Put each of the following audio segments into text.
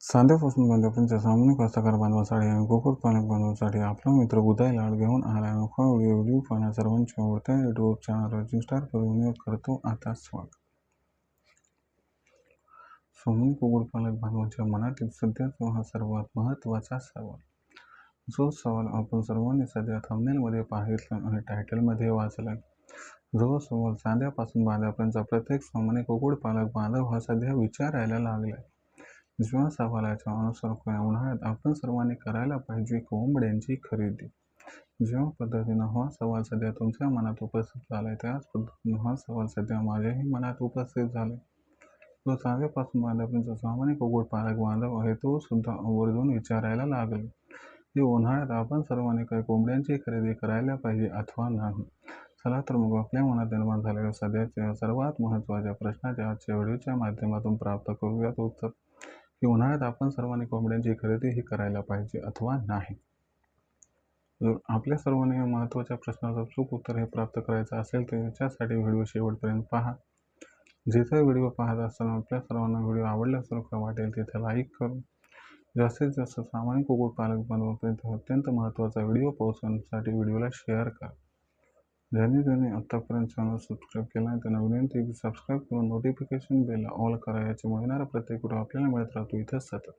सांध्यापासून बांध्यापर्यंत सामान्य कास्तकार बांधवांसाठी आणि कुक्कुटपालक बांधवांसाठी आपला मित्र उदय लाड घेऊन आला नफा व्हिडिओ पाहण्या सर्वांच्या आवडत्या यूट्यूब चॅनल रजिस्टर करून करतो आता स्वागत. सामान्य कुक्कुटपालक बांधवांच्या मनातील सध्याचा हा सर्वात महत्त्वाचा सवाल, जो सवाल आपण सर्वांनी सध्या थंबनेलमध्ये पाहिला आणि टायटलमध्ये वाचला. जो सवाल सांध्यापासून बांध्यापर्यंतचा प्रत्येक सामान्य कुक्कुटपालक बांधव हा सध्या विचारायला लागलाय. ज्या सवालाच्या अनुसार उन्हाळ्यात आपण सर्वांनी करायला पाहिजे कोंबड्यांची खरेदी. ज्या पद्धतीनं हा सवाल सध्या तुमच्या मनात उपस्थित झालाय, त्याच पद्धतीनं हा सवाल सध्या माझ्याही मनात उपस्थित झालाय. जो सांध्यापासून बांध्यापर्यंत सामान्य कुक्कुटपालक बांधव आहे, तो सुद्धा आवर्जून विचारायला लागला की उन्हाळ्यात आपण सर्वांनी काही कोंबड्यांची खरेदी करायला पाहिजे अथवा नाही. चला तर मग आपल्या मनात निर्माण झालेल्या सध्याच्या सर्वात महत्त्वाच्या प्रश्नाच्या आजच्या व्हिडिओच्या माध्यमातून प्राप्त करूयात उत्तर, की उन्हाळ्यात आपण सर्वांनी कोंबड्यांची खरेदी ही करायला पाहिजे अथवा नाही. जर आपल्या सर्वांनी या महत्त्वाच्या प्रश्नाचं अचूक उत्तर हे प्राप्त करायचं असेल तर याच्यासाठी व्हिडिओ शेवटपर्यंत पहा. जिथे व्हिडिओ पाहत असताना आपल्या सर्वांना व्हिडिओ आवडल्यासारखं वाटेल तिथे लाईक करून जास्तीत जास्त सामान्य कुक्कुटपालक बांधवांपर्यंत अत्यंत महत्त्वाचा व्हिडिओ पोहोचवण्यासाठी व्हिडिओला शेअर करा. ज्यांनी आत्तापर्यंत चॅनल सबस्क्राईब केला आहे त्यांना विनंती की सबस्क्राईब करून नोटिफिकेशन बेलला ऑल करा. याच्यामुळे मिळणारा प्रत्येक व्हिडिओ आपल्याला मिळत राहतो इथंच सतत.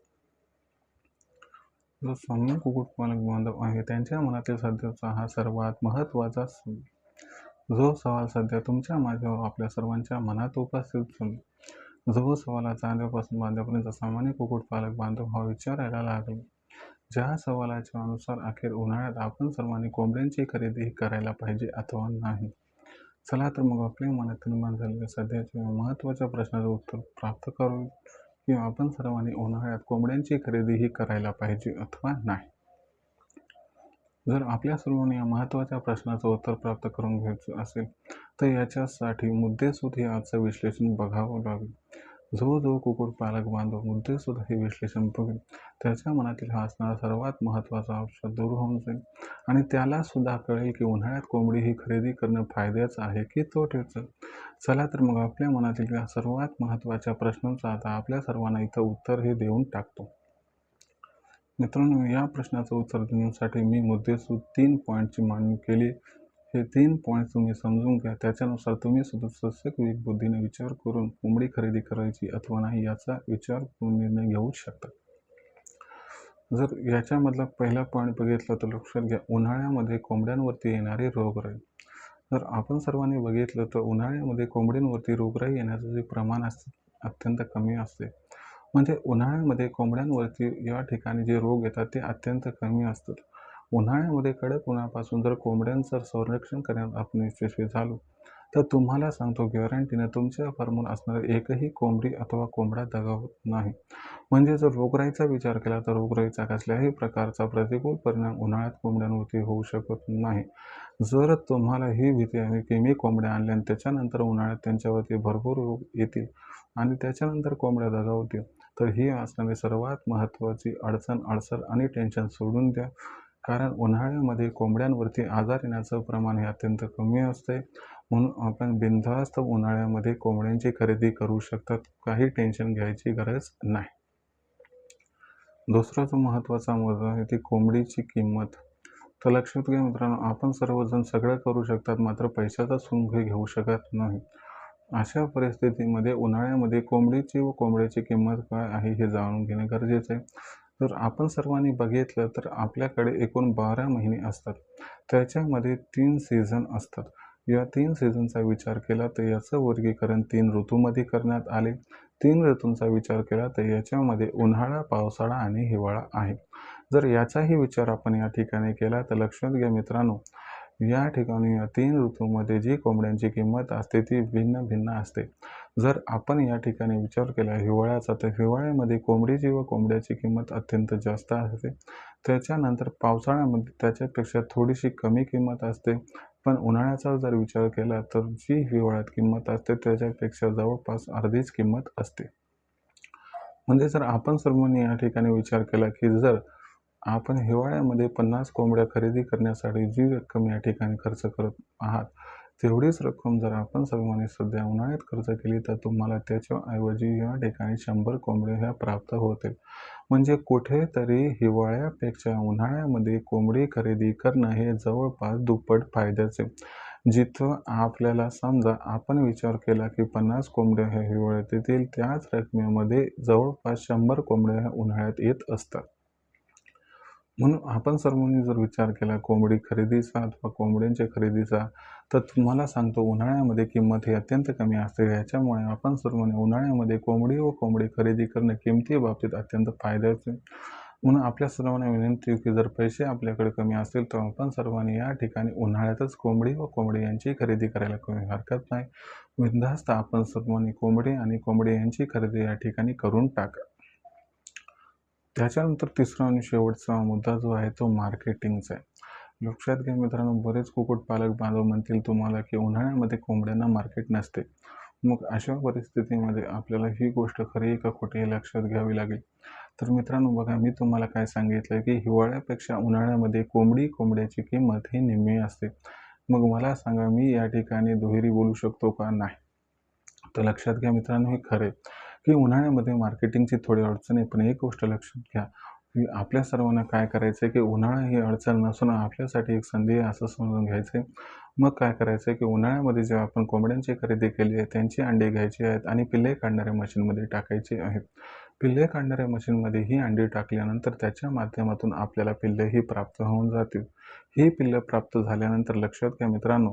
जो सामान्य कुक्कुटपालक बांधव आहे त्यांच्या मनातील सध्याचा हा सर्वात महत्त्वाचा सवाल, जो सवाल सध्या तुमच्या माझ्यावर आपल्या सर्वांच्या मनात उपस्थित झाला. जो सवाल सांध्यापासून बांध्यापर्यंत सामान्य कुक्कुटपालक बांधव हा विचारायला लागला. ज्या सवालाच्या अनुसार अखेर उन्हाळ्यात आपण सर्वांनी कोंबड्यांची खरेदी करायला पाहिजे अथवा नाही. चला तर मग आपल्या मनात निर्माण झालेल्या सध्याच्या महत्त्वाच्या प्रश्नाचं उत्तर प्राप्त करू, की आपण सर्वांनी उन्हाळ्यात कोंबड्यांची खरेदी ही करायला पाहिजे अथवा नाही. जर आपल्या सर्वांनी या महत्त्वाच्या प्रश्नाचं उत्तर प्राप्त करून घ्यायचं असेल तर याच्यासाठी मुद्देसूद हे आजचं विश्लेषण बघावं लागेल. जो कुक्कुटपालक बांधव मुद्देसूद हे विश्लेषण बघेल त्याच्या मनातील हा असणारा सर्वात महत्त्वाचा अंश दूर होऊन जाईल आणि त्याला सुद्धा कळेल की उन्हाळ्यात कोंबडी ही खरेदी करणं फायद्याचं आहे की तोट्याचं. चला तर मग आपल्या मनातील या सर्वात महत्त्वाच्या प्रश्नांचं आता आपल्या सर्वांना इथं उत्तर हे देऊन टाकतो. मित्रांनो, या प्रश्नाचं उत्तर देण्यासाठी मी मुद्देसूद 3 पॉईंटची मांडणी केली. हे 3 पॉईंट तुम्ही समजून घ्या. त्याच्यानुसार तुम्ही सुद्धा सस्यक बुद्धीने विचार करून कोंबडी खरेदी करायची अथवा नाही याचा विचार करून निर्णय घेऊ शकता. जर याच्यामधला पहिला पॉईंट बघितला तर लक्षात घ्या, उन्हाळ्यामध्ये कोंबड्यांवरती येणारे रोगराई. जर आपण सर्वांनी बघितलं तर उन्हाळ्यामध्ये कोंबड्यांवरती रोगराई येण्याचं जे प्रमाण असते अत्यंत कमी असते. म्हणजे उन्हाळ्यामध्ये कोंबड्यांवरती या ठिकाणी जे रोग येतात ते अत्यंत कमी असतात. उन्हाळ्यामध्ये कडक उन्हापासून जर कोंबड्यांचं संरक्षण करण्यात आपण यशस्वी झालो तर तुम्हाला सांगतो गॅरंटीने तुमच्या फार्मवर असणारे एकही कोंबडी अथवा कोंबडा दगावत नाही. म्हणजे जर रोगराईचा विचार केला तर रोगराईचा कसल्याही प्रकारचा प्रतिकूल परिणाम उन्हाळ्यात कोंबड्यांवरती होऊ शकत नाही. जर तुम्हाला ही भीती आहे की मी कोंबड्या आणल्या आणि त्याच्यानंतर उन्हाळ्यात त्यांच्यावरती भरपूर रोग येतील आणि त्याच्यानंतर कोंबड्या दगावतील, तर ही असणारी सर्वात महत्त्वाची अडचण आणि टेन्शन सोडून द्या. कारण उन्हाळ्यामध्ये कोंबड्यांवरती आजार येण्याचं प्रमाण हे अत्यंत कमी असते. म्हणून आपण बिनधास्त उन्हाळ्यामध्ये कोंबड्यांची खरेदी करू शकतात. काही टेन्शन घ्यायची गरज नाही. दुसरा जो महत्त्वाचा मुद्दा आहे ती कोंबडीची किंमत. तर लक्षात घ्या मित्रांनो, आपण सर्वजण सगळं करू शकतात मात्र पैशाचा सुंग घेऊ शकत नाही. अशा परिस्थितीमध्ये उन्हाळ्यामध्ये कोंबडीची व कोंबड्याची किंमत काय आहे हे जाणून घेणे गरजेचं आहे. जर आपण सर्वांनी बघितलं तर आपल्याकडे एकूण 12 महिने असतात. त्याच्यामध्ये 3 सीझन असतात. या 3 सीझनचा विचार केला तर याचं वर्गीकरण 3 ऋतूमध्ये करण्यात आले. 3 ऋतूंचा विचार केला तर याच्यामध्ये उन्हाळा, पावसाळा आणि हिवाळा आहे. जर याचाही विचार आपण या ठिकाणी केला तर लक्षात घ्या मित्रांनो, या ठिकाणी या 3 ऋतूमध्ये जी कोंबड्यांची किंमत असते ती भिन्न भिन्न असते. जर आपण या ठिकाणी विचार केला हिवाळ्याचा तर हिवाळ्यामध्ये कोंबडीची व कोंबड्याची किंमत अत्यंत जास्त असते. त्याच्यानंतर पावसाळ्यामध्ये त्याच्यापेक्षा थोडीशी कमी किंमत असते. पण उन्हाळ्याचा जर विचार केला तर जी हिवाळ्यात किंमत असते त्याच्यापेक्षा जवळपास अर्धीच किंमत असते. म्हणजे जर आपण सर्वांनी या ठिकाणी विचार केला की जर आपण हिवाळ्यामध्ये 50 कोंबड्या खरेदी करण्यासाठी जी रक्कम या ठिकाणी खर्च करत आहात तेवढीच रक्कम जर आपण सर्वांनी सध्या उन्हाळ्यात खर्च केली तर तुम्हाला त्याच्याऐवजी या ठिकाणी 100 कोंबड्या ह्या प्राप्त होतील. म्हणजे कुठेतरी हिवाळ्यापेक्षा उन्हाळ्यामध्ये कोंबडी खरेदी करणं हे जवळपास दुप्पट फायद्याचे. जिथं आपल्याला समजा आपण विचार केला की 50 कोंबड्या ह्या हिवाळ्यात येतील, त्याच रकमेमध्ये जवळपास 100 कोंबड्या ह्या उन्हाळ्यात येत असतात. म्हणून आपण सर्वांनी जर विचार केला कोंबडी खरेदीचा अथवा कोंबड्यांच्या खरेदीचा, तर तुम्हाला सांगतो उन्हाळ्यामध्ये किंमत ही अत्यंत कमी असते. याच्यामुळे आपण सर्वांनी उन्हाळ्यामध्ये कोंबडी व कोंबडी खरेदी करणं किमतीबाबतीत अत्यंत फायद्याचे. म्हणून आपल्या सर्वांना विनंती की जर पैसे आपल्याकडे कमी असतील तर आपण सर्वांनी या ठिकाणी उन्हाळ्यातच कोंबडी व कोंबडी यांची खरेदी करायला काही हरकत नाही. बिनधास्त आपण सर्वांनी कोंबडी आणि कोंबडी यांची खरेदी या ठिकाणी करून टाका. त्याच्यानंतर तिसरा आणि शेवटचा मुद्दा जो आहे तो मार्केटिंगचा आहे. लक्षात घ्या मित्रांनो, बरेच कुक्कुटपालक बांधव म्हणतील तुम्हाला की उन्हाळ्यामध्ये कोंबड्यांना मार्केट नसते. मग अशा परिस्थितीमध्ये आपल्याला ही गोष्ट खरी आहे का खोटी हे लक्षात घ्यावी लागेल. तर मित्रांनो बघा, मी तुम्हाला काय सांगितलं की हिवाळ्यापेक्षा उन्हाळ्यामध्ये कोंबड्याची किंमत ही निम्मी असते. मग मला सांगा, मी या ठिकाणी दुहेरी बोलू शकतो का? नाही. तर लक्षात घ्या मित्रांनो, हे खरं आहे की उन्हाळ्यामध्ये मार्केटिंगची थोडी अडचण आहे. पण एक गोष्ट लक्षात घ्या की आपल्या सर्वांना काय करायचं आहे की उन्हाळा ही अडचण नसून आपल्यासाठी एक संधी आहे असं समजून घ्यायचं आहे. मग काय करायचं आहे की उन्हाळ्यामध्ये जेव्हा आपण कोंबड्यांची खरेदी केली आहे त्यांची अंडी घ्यायची आहेत आणि पिल्ले काढणाऱ्या मशीनमध्ये टाकायची आहेत. पिल्ले काढणाऱ्या मशीनमध्ये ही अंडी टाकल्यानंतर त्याच्या माध्यमातून आपल्याला पिल्ले ही प्राप्त होऊन जातील. ही पिल्लं प्राप्त झाल्यानंतर लक्षात घ्या मित्रांनो,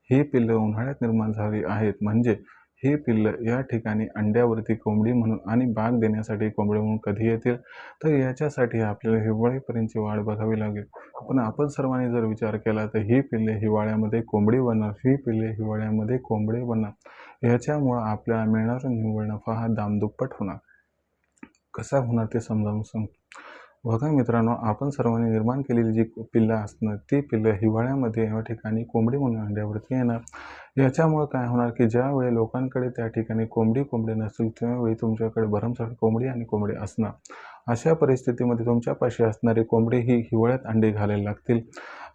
ही पिल्लं उन्हाळ्यात निर्माण झाली आहेत. म्हणजे ही पिल्लं या ठिकाणी अंड्यावरती कोंबडी म्हणून आणि बाग देण्यासाठी कोंबडी म्हणून कधी येतील, तर याच्यासाठी आपल्याला हिवाळीपर्यंतची वाट बघावी लागेल. पण आपण सर्वांनी जर विचार केला तर ही पिल्ले हिवाळ्यामध्ये कोंबडी बनणार, ही पिल्ले हिवाळ्यामध्ये कोंबडी बनणार. याच्यामुळं आपल्याला मिळणारा निव्वळ नफा हा दामदुप्पट होणार. कसा होणार ते समजावून सांगतो. बघा मित्रांनो, आपण सर्वांनी निर्माण केलेली जी पिल्लं असणार ती पिल्लं हिवाळ्यामध्ये या ठिकाणी कोंबडी म्हणून अंड्यावरती येणार. याच्यामुळं काय होणार की ज्यावेळी लोकांकडे त्या ठिकाणी कोंबडी नसेल त्यावेळी तुमच्याकडे भरमसाठ कोंबडी असणार. अशा परिस्थितीमध्ये तुमच्यापाशी असणारी कोंबडी ही हिवाळ्यात अंडे घालायला लागतील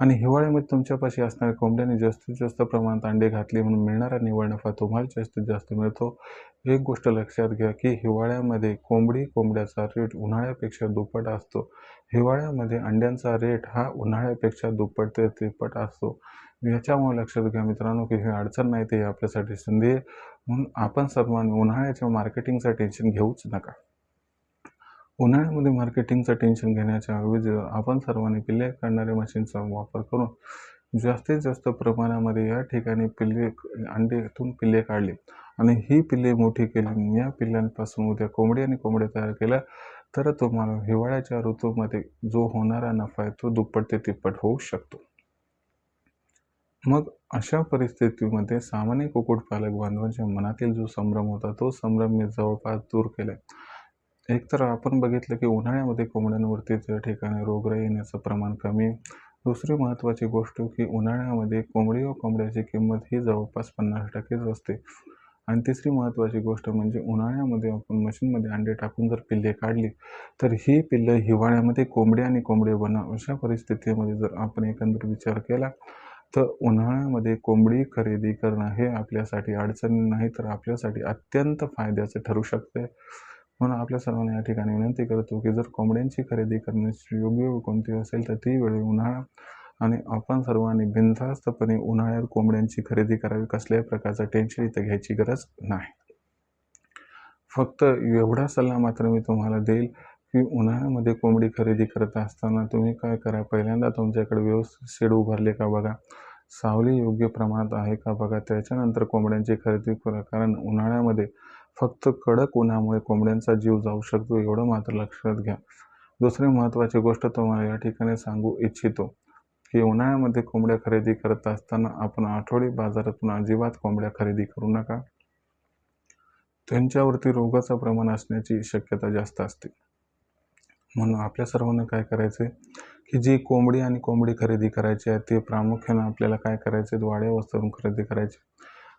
आणि हिवाळ्यामध्ये तुमच्यापाशी असणाऱ्या कोंबड्यांनी जास्तीत जास्त प्रमाणात अंडे घातले म्हणून मिळणारा निव्वळ नफा तुम्हाला जास्तीत जास्त मिळतो. एक गोष्ट लक्षात घ्या की हिवाळ्यामध्ये कोंबड्याचा रेट उन्हाळ्यापेक्षा दुप्पट असतो. हिवाळ्यामध्ये अंड्यांचा रेट हा उन्हाळ्यापेक्षा दुप्पट ते तिप्पट असतो. याच्यामुळे लक्षात घ्या मित्रांनो की ही अडचण नाही, ते आपल्यासाठी संधी आहे. म्हणून आपण सर्वांनी उन्हाळ्याच्या मार्केटिंगचं टेन्शन घेऊच नका. उन्हाळ्यामध्ये मार्केटिंगचं टेन्शन घेण्याच्या ऐवजी आपण सर्वांनी पिल्ले काढणाऱ्या मशीनचा वापर करून जास्तीत जास्त प्रमाणामध्ये या ठिकाणी अंड्यातून पिल्ले काढली आणि ही पिल्ले मोठी केली, या पिल्लांपासून उद्या कोंबडी आणि कोंबड्या तयार केल्या तर तुम्हाला हिवाळ्याच्या ऋतूमध्ये जो होणारा नफा आहे तो दुप्पट ते तिप्पट होऊ शकतो. मग अशा परिस्थितीमध्ये सामान्य कुक्कुटपालक बांधवांच्या मनातील जो संभ्रम होता तो संभ्रम मी जवळपास दूर केलाय. एकतर आपण बघितलं की उन्हाळ्यामध्ये कोंबड्यांवरती त्या ठिकाणी रोगराई येण्याचं प्रमाण कमी. दुसरी महत्त्वाची गोष्ट की उन्हाळ्यामध्ये कोंबडी व कोंबड्याची किंमत ही जवळपास 50% असते. आणि तिसरी महत्त्वाची गोष्ट म्हणजे उन्हाळ्यामध्ये आपण मशीनमध्ये अंडे टाकून जर पिल्ले काढली तर ही पिल्लं हिवाळ्यामध्ये कोंबडी आणि कोंबडे बनणार. अशा परिस्थितीमध्ये जर आपण एकंदर विचार केला तर उन्हाळ्यामध्ये कोंबडी खरेदी करणं हे आपल्यासाठी अडचणी नाही तर आपल्यासाठी अत्यंत फायद्याचे ठरू शकते. म्हणून आपल्या सर्वांना या ठिकाणी विनंती करतो की जर कोंबड्यांची खरेदी करण्याची योग्य वेळ कोणती असेल तर ती वेळ उन्हाळा आणि आपण सर्वांनी बिनधास्तपणे उन्हाळ्यात कोंबड्यांची खरेदी करावी. कसल्याही प्रकारचं टेन्शन इथं घ्यायची गरज नाही. फक्त एवढा सल्ला मात्र मी तुम्हाला देईल की उन्हाळ्यामध्ये कोंबडी खरेदी करत असताना तुम्ही काय करा, पहिल्यांदा तुमच्याकडे व्यवस्थित शेड उभारले का बघा, सावली योग्य प्रमाणात आहे का बघा, त्याच्यानंतर कोंबड्यांची खरेदी करा. कारण उन्हाळ्यामध्ये फक्त कडक उन्हामुळे कोंबड्यांचा जीव जाऊ शकतो, एवढं मात्र लक्षात घ्या. दुसरी महत्त्वाची गोष्ट तुम्हाला या ठिकाणी सांगू इच्छितो की उन्हाळ्यामध्ये कोंबड्या खरेदी करत असताना आपण आठवडी बाजारातून अजिबात कोंबड्या खरेदी करू नका. त्यांच्यावरती रोगाचं प्रमाण असण्याची शक्यता जास्त असते. म्हणून आपल्या सर्वांना काय करायचं की जी कोंबडी आणि कोंबडी खरेदी करायची आहे ते प्रामुख्याने आपल्याला काय करायचे, वाड्या वस्त्यावरून खरेदी करायची.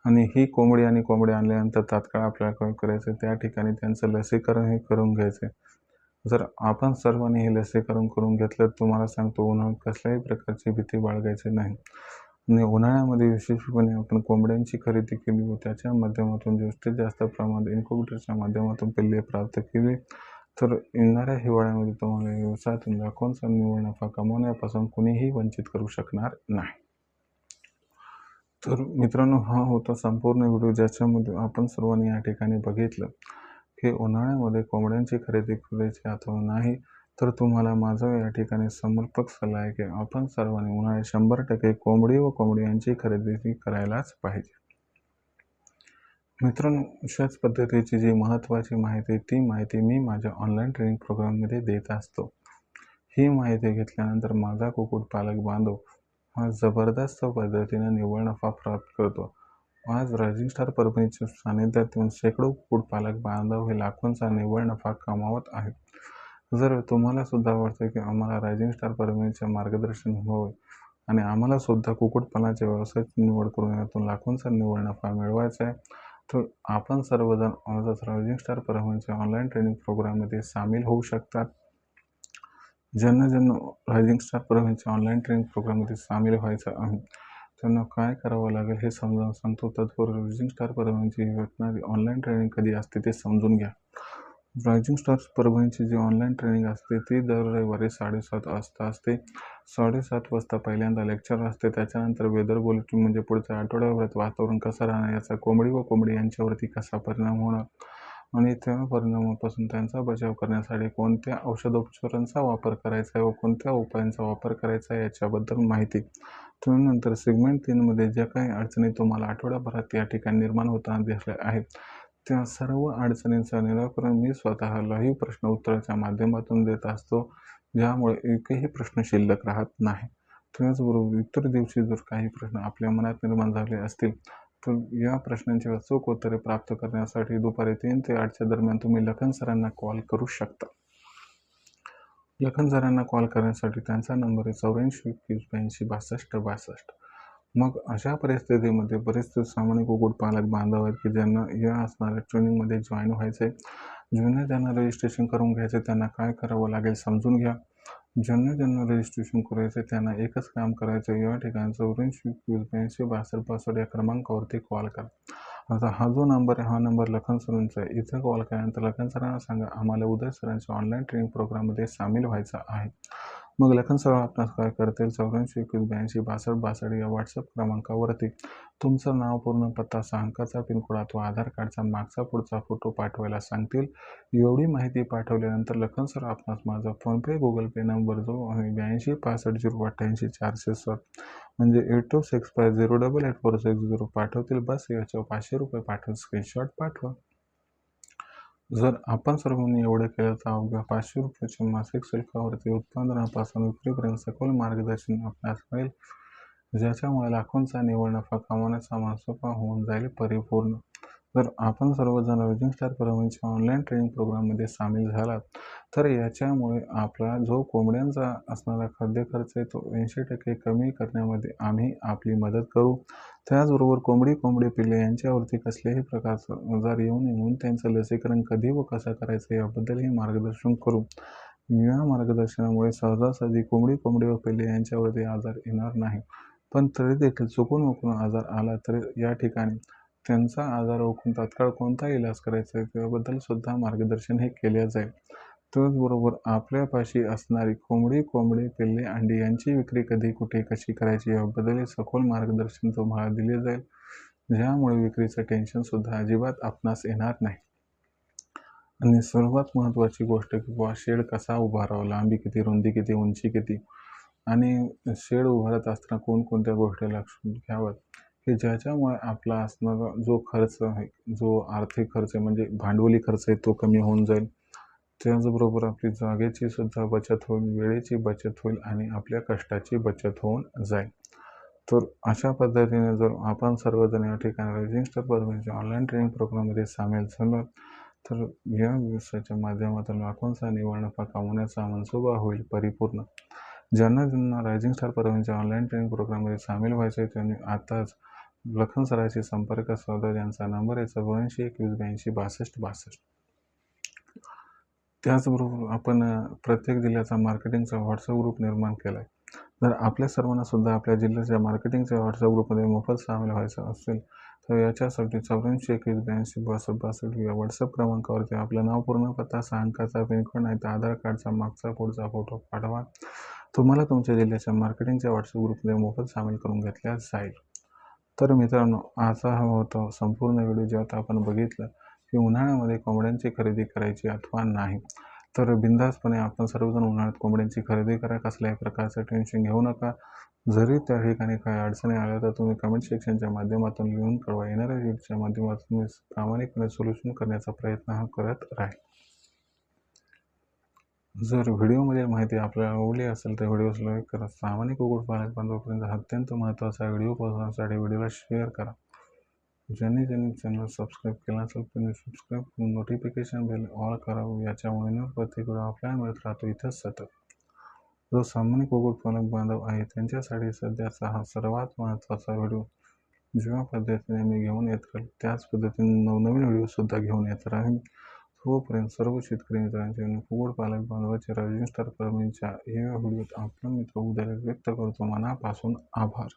आणि ही कोंबडी आणि कोंबड्या आणल्यानंतर तात्काळ आपल्याला काय करायचं, त्या ठिकाणी त्यांचं लसीकरण हे करून घ्यायचं. जर आपण सर्वांनी हे लसीकरण करून घेतलं तुम्हाला सांगतो उन्हाळ्यात कसल्याही प्रकारची भीती बाळगायची नाही. आणि उन्हाळ्यामध्ये विशेषपणे आपण कोंबड्यांची खरेदी केली व त्याच्या माध्यमातून जास्तीत जास्त प्रमाणात इन्क्युबेटरच्या माध्यमातून पिल्ले प्राप्त केली, तर येणाऱ्या हिवाळ्यामध्ये तुम्हाला व्यवसायातून लाखोंचा निव्वळ नफा कमवण्यापासून कुणीही वंचित करू शकणार नाही. तर मित्रांनो, हा होता संपूर्ण व्हिडिओ, ज्याच्यामध्ये आपण सर्वांनी या ठिकाणी बघितलं की उन्हाळ्यामध्ये कोंबड्यांची खरेदी करायची अथवा नाही, तर तुम्हाला माझा या ठिकाणी समर्पक सल्ला आहे की आपण सर्वांनी उन्हाळ्यात 100% कोंबडी व कोंबडी यांची खरेदी करायलाच पाहिजे. मित्रांनो, अशाच पद्धतीची जी महत्त्वाची माहिती, ती माहिती मी माझ्या ऑनलाईन ट्रेनिंग प्रोग्राममध्ये देत असतो. ही माहिती घेतल्यानंतर माझा कुक्कुटपालक बांधव हा जबरदस्त पद्धतीने निव्वळ नफा प्राप्त करतो. आज रायझिंग स्टार परभणीच्या सानिध्यात येऊन शेकडो कुक्कुटपालक बांधव हे लाखोंचा निव्वळ नफा कमावत आहेत. जर तुम्हाला सुद्धा वाटतं की आम्हाला रायझिंग स्टार परभणीचे मार्गदर्शन व्हावे आणि आम्हाला सुद्धा कुक्कुटपालनाच्या व्यवसायाची निवड करून यातून लाखोंचा निव्वळ नफा मिळवायचा आहे, तर आपण सर्वजण आजच रायझिंग स्टार परभणीच्या ऑनलाईन ट्रेनिंग प्रोग्राममध्ये सामील होऊ शकतात. ज्यांना रायझिंग स्टार परभणीच्या ऑनलाईन ट्रेनिंग प्रोग्राममध्ये सामील व्हायचं आहे, त्यांना काय करावं लागेल हे समजावून सांगतो. तत्पूर्वी रायझिंग स्टार परभणीची भेटणारी ऑनलाईन ट्रेनिंग कधी असते ते समजून घ्या. रायझिंग स्टार परभणीची जी ऑनलाईन ट्रेनिंग असते ती दर रविवारी 7:30 वाजता असते. 7:30 वाजता पहिल्यांदा लेक्चर असते. त्याच्यानंतर वेदर बुलेटिन, म्हणजे पुढच्या आठवड्याभरात वातावरण कसं राहणार, याचा कोंबडी व कोंबडी यांच्यावरती कसा परिणाम होणार आणि त्या परिणामापासून त्यांचा बचाव करण्यासाठी कोणत्या औषधोपचारांचा वापर करायचा आहे व कोणत्या उपायांचा वापर करायचा आहे याच्याबद्दल माहिती. त्यानंतर सेगमेंट 3मध्ये ज्या काही अडचणी तुम्हाला आठवड्याभरात या ठिकाणी निर्माण होताना दिसल्या आहेत, त्या सर्व अडचणींचं निराकरण मी स्वतः लाईव्ह प्रश्न उत्तराच्या माध्यमातून देत असतो, ज्यामुळे एकही प्रश्न शिल्लक राहत नाही. त्याचबरोबर इतर दिवशी जर काही प्रश्न आपल्या मनात निर्माण झाले असतील, तर या प्रश्नांची अचूक उत्तरे प्राप्त करण्यासाठी दुपारी 3 ते 8च्या दरम्यान तुम्ही लखन सरांना कॉल करू शकता. लखन सरांना कॉल करण्यासाठी त्यांचा नंबर आहे 84 21 82 62 62. मग अशा परिस्थितीमध्ये बरेच सामान्य कुक्कुटपालक बांधव आहेत की ज्यांना या असणाऱ्या ट्रेनिंगमध्ये जॉईन व्हायचं आहे. ज्यांना रजिस्ट्रेशन करून घ्यायचं, त्यांना काय करावं लागेल समजून घ्या. ज्यांना रजिस्ट्रेशन करायचं त्यांना एकच काम करायचं, या ठिकाणी 84 21 82 62 या क्रमांकावरती कॉल करा. आता हा जो नंबर आहे, हा नंबर लखन सरांचा आहे. इथं कॉल केल्यानंतर लखन सरांना सांगा आम्हाला उदय सरांच्या ऑनलाईन ट्रेनिंग प्रोग्राममध्ये सामील व्हायचं आहे. मग लखन सर आपणास काय करतील, 84 21 82 62 62 या व्हॉट्सअप क्रमांकावरती तुमचं नाव, पूर्ण पत्ता, 6 अंकाचा पिनकोड अथवा आधार कार्डचा मागचा पुढचा फोटो पाठवायला सांगतील. एवढी माहिती पाठवल्यानंतर लखन सर आपणास माझा फोनपे, गुगल पे नंबर जो आहे 82 65 088 407 म्हणजे 8265088460 पाठवतील. बस याच्यावर 500 रुपये पाठवून स्क्रीनशॉट पाठवा. जर आपण सर्वांनी एवढं केलं तर अवघ्या 500 रुपयाच्या मासिक शुल्कावरती उत्पादनापासून विक्रीपर्यंत सखोल मार्गदर्शन आपणास मिळेल, ज्याच्यामुळे लाखोंचा निव्वळ नफा कमावण्याचा मनसोबा होऊन जाईल परिपूर्ण. जर आपण सर्वजण रायझिंग स्टार परभणीच्या ऑनलाईन ट्रेनिंग प्रोग्राममध्ये सामील झालात, तर याच्यामुळे आपला जो कोंबड्यांचा असणारा खाद्य खर्च आहे तो 80% कमी करण्यामध्ये आम्ही आपली मदत करू. त्याचबरोबर कोंबडी पिल्ले यांच्यावरती कसल्याही प्रकारचा आजार येऊ नये म्हणून त्यांचं लसीकरण कधी व कसं करायचं याबद्दलही मार्गदर्शन करू. या मार्गदर्शनामुळे सहजासहजी कोंबडी व पिल्ले यांच्यावरती आजार येणार नाही. पण तरी देखील चुकून आजार आला तर या ठिकाणी त्यांचा आजार ओळखून तात्काळ कोणता इलाज करायचा आहे त्याबद्दल सुद्धा मार्गदर्शन हे केले जाईल. त्याचबरोबर आपल्यापाशी असणारी कोंबडी पिल्ले अंडी यांची विक्री कधी, कुठे, कशी करायची याबद्दलही सखोल मार्गदर्शन तुम्हाला दिले जाईल, ज्यामुळे विक्रीचं टेन्शनसुद्धा अजिबात आपणास येणार नाही. आणि सर्वात महत्त्वाची गोष्ट की बुवा शेड कसा उभारावा, लांबी किती, रुंदी किती, उंची किती आणि शेड उभारत असताना कोणकोणत्या गोष्टी लक्षात घ्याव्यात, की ज्याच्यामुळे आपला असणारा जो खर्च आहे, जो आर्थिक खर्च आहे म्हणजे भांडवली खर्च आहे तो कमी होऊन जाईल. त्याचबरोबर आपली जागेची सुद्धा बचत होईल, वेळेची बचत होईल आणि आपल्या कष्टाची बचत होऊन जाईल. तर अशा पद्धतीने जर आपण सर्वजण या ठिकाणी रायझिंग स्टार परभणीच्या ऑनलाईन ट्रेनिंग प्रोग्राममध्ये सामील झालो, तर या व्यवसायाच्या माध्यमातून लाखोंचा निव्वळ नफा कमवण्याचा मनसोबा होईल परिपूर्ण. ज्यांना रायझिंग स्टार परभणीच्या ऑनलाईन ट्रेनिंग प्रोग्राममध्ये सामील व्हायचे आहे त्यांनी आताच लखन सरांशी संपर्क साधा. त्यांचा नंबर आहे 84 21 82 62 62. त्याचबरोबर आपण प्रत्येक जिल्ह्याचा मार्केटिंगचा व्हॉट्सअप ग्रुप निर्माण केला आहे. जर आपल्या सर्वांना सुद्धा आपल्या जिल्ह्याच्या मार्केटिंगच्या व्हॉट्सअप ग्रुपमध्ये मोफत सामील व्हायचं असेल तर याच्यासाठी 84 21 82 62 62 या व्हॉट्सअप क्रमांकावरती आपलं नाव, पूर्ण पत्ता, 6 अंकाचा पिनकोड नाही तर आधार कार्डचा मागचा पुढचा फोटो पाठवा. तुम्हाला तुमच्या जिल्ह्याच्या मार्केटिंगच्या व्हॉट्सअप ग्रुपमध्ये मोफत सामील करून घेतल्या जाईल. तर मित्रांनो, असा हा होता संपूर्ण व्हिडिओ. जेव्हा आपण बघितलं की उन्हाळ्यामध्ये कोंबड्यांची खरेदी करायची अथवा नाही, तर बिनधास्तपणे आपण सर्वजण उन्हाळ्यात कोंबड्यांची खरेदी करा. कसल्याही प्रकारचं टेन्शन घेऊ नका. जरी त्या ठिकाणी काही अडचणी आल्या तर तुम्ही कमेंट सेक्शनच्या माध्यमातून लिहून कळवा. येणाऱ्या व्हिडिओच्या माध्यमातून मी प्रामाणिकपणे सोल्युशन करण्याचा प्रयत्न हा करत राहील. जर व्हिडिओमधील माहिती आपल्याला आवडली असेल तर व्हिडिओस लाईक करा. सामान्य कुक्कुटपालक बांधवांपर्यंत अत्यंत महत्त्वाचा व्हिडिओ पोहोचवण्यासाठी व्हिडिओला शेअर करा. ज्यांनी चॅनल सबस्क्राईब केला असेल त्यांनी सबस्क्राईब करून नोटिफिकेशन बेल ऑल करावं. याच्यामुळे न प्रत्येक व्हिडिओ आपल्याला मिळत राहतो इथंच सतत. जो सामान्य कुक्कुटपालक बांधव आहे त्यांच्यासाठी सध्याचा हा सर्वात महत्त्वाचा व्हिडिओ. ज्या पद्धतीने मी घेऊन येत राहील त्याच पद्धतीने नवनवीन व्हिडिओसुद्धा घेऊन येत राहील. तोपर्यंत सर्व शेतकरी मित्रांचे आणि कुक्कुटपालक बांधवांचे रायझिंग स्टार फार्मिंगच्या या व्हिडिओत आपला मित्र उद्या व्यक्त करतो मनापासून आभार.